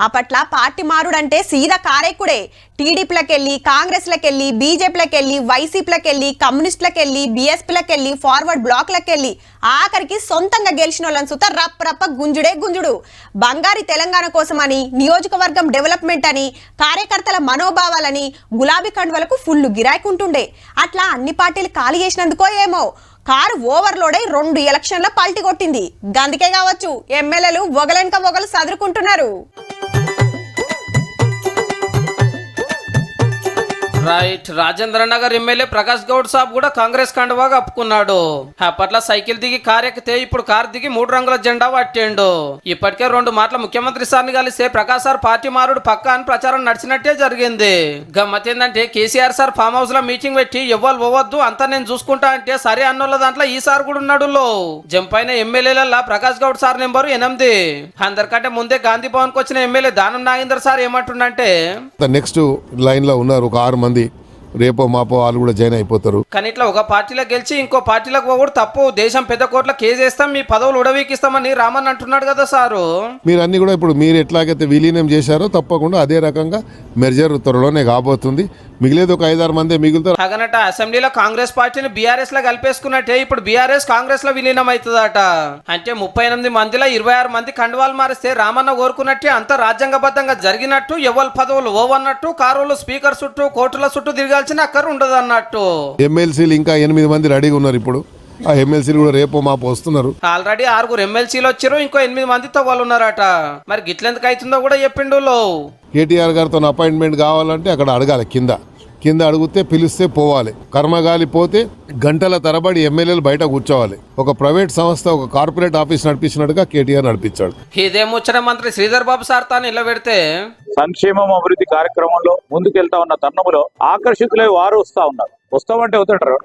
అప్పట్ల party మారుడంటే సీదా కారెక్కుడే. టీడీపీలకెళ్ళి, కాంగ్రెస్లకెళ్ళి, బీజేపీలకెళ్ళి, వైసీపీలకెళ్ళి, కమ్యూనిస్టులకెళ్ళి, బీఎస్పీలకెళ్ళి, forward బ్లాక్లకెళ్ళి ఆఖరికి సొంతంగా గెలిచిన వాళ్ళని సుత రప్ప గుంజుడే గుంజుడు. బంగారి తెలంగాణ కోసమని, నియోజకవర్గం డెవలప్మెంట్ అని, కార్యకర్తల మనోభావాలని గులాబీ కండువలకు ఫుల్ గిరాకుంటుండే. అట్లా అన్ని పార్టీలు ఖాళీ చేసినందుకో ఏమో కారు ఓవర్లోడ్ అయి 2 ఎలక్షన్ల పల్టీ కొట్టింది. గందుకే కావచ్చు ఎమ్మెల్యేలు ఒగలెనక ఒగలు సదురుకుంటున్నారు. రైట్. రాజేంద్ర నగర్ ఎమ్మెల్యే ప్రకాష్ గౌడ్ సాబ్ కూడా కాంగ్రెస్ కండువా కప్పుకున్నాడు. అప్పట్లో సైకిల్ దిగి కార్ ఎక్కితే ఇప్పుడు కార్ దిగి 3 రంగుల జెండా పట్టిండు. ఇప్పటికే 2 మాటల ముఖ్యమంత్రి సార్ని కలిస్తే ప్రకాష్ సార్ పార్టీ మారుడు పక్క అని ప్రచారం నడిచినట్టే జరిగింది. గమ్మత్ ఏంటంటే కేసీఆర్ సార్ ఫామ్ హౌస్ లో మీటింగ్ పెట్టి ఎవ్వరు పోవద్దు అంతా నేను చూసుకుంటా అంటే సరే అన్నోళ్ళ దాంట్లో ఈ సార్ కూడా ఉన్నాడు. జంప్ అయిన ఎమ్మెల్యేల ప్రకాష్ గౌడ్ సార్ నెంబరు 8. అందరికంటే ముందే గాంధీ భవన్ కు వచ్చిన MLA Danam Nagender sir ఏమంటుండంటే next line లో ఉన్నారు ఒక 6 మంది, రేపో మాపో వాళ్ళు కూడా జాయిన్ అయిపోతారు. కానీ ఇట్లా ఒక పార్టీలో గెలిచి ఇంకో పార్టీలకు పోకూడదు, తప్పు. దేశం పెద్ద కోట్ల కేసేస్తాం, మీ పదవులు ఉడవీకిస్తామని రామన్ అంటున్నాడు కదా సారు. మీరు అన్ని కూడా ఇప్పుడు మీరు ఎట్లాగైతే విలీనం చేశారో తప్పకుండా అదే రకంగా మెర్జర్ త్వరలోనే కాబోతుంది. మిగిలేదు ఒక 5-6 మంది మిగులుతారు. అగనట అసెంబ్లీలో కాంగ్రెస్ పార్టీని బీఆర్ఎస్ లో కలిపేసుకున్నట్టే ఇప్పుడు బీఆర్ఎస్ కాంగ్రెస్ లో విలీనం అవుతుందట. అంటే 38 మందిలో 26 మంది కండువాలు మారిస్తే రామన్న కోరుకున్నట్టే అంత రాజ్యాంగబద్ధంగా జరిగినట్టు, ఎవరి పదవులు ఓవన్నట్టు, కారులు స్పీకర్ చుట్టూ కోర్టుల చుట్టూ తిరగాల్సిన అక్కరు ఉండదు అన్నట్టు. ఎమ్మెల్సీలు ఇంకా 8 మంది రెడీగా ఉన్నారు. ఇప్పుడు ఆ ఎమ్మెల్సీలు కూడా రేపో మాపో వస్తున్నారు. ఆల్రెడీ 6 ఎమ్మెల్సీలు వచ్చారు, ఇంకో 8 మందితో వాళ్ళు ఉన్నారట. మరి గిట్లెందుకు అవుతుందో కూడా చెప్పిండు. కేటీఆర్ గారితో అపాయింట్మెంట్ కావాలంటే అక్కడ అడగాలి, కింద అడిగితే పిలిస్తే పోవాలి. కర్మగాలి పోతే గంటల తరబడి ఎమ్మెల్యేలు బయట కూర్చోవాలి. ఒక ప్రైవేట్ సంస్థ ఒక కార్పొరేట్ ఆఫీస్ నడిపించినట్టుగా కేటీఆర్ నడిపించాడు. ఇదే ముచ్చట మంత్రి శ్రీధర్ బాబు సార్ తాను నిలబెడితే సంక్షేమం అభివృద్ధి కార్యక్రమంలో ముందుకెళ్తా ఉన్న తరుణంలో ఆకర్షితులై వారు వస్తా ఉన్నారు. వస్తామంటే అవుతాడు.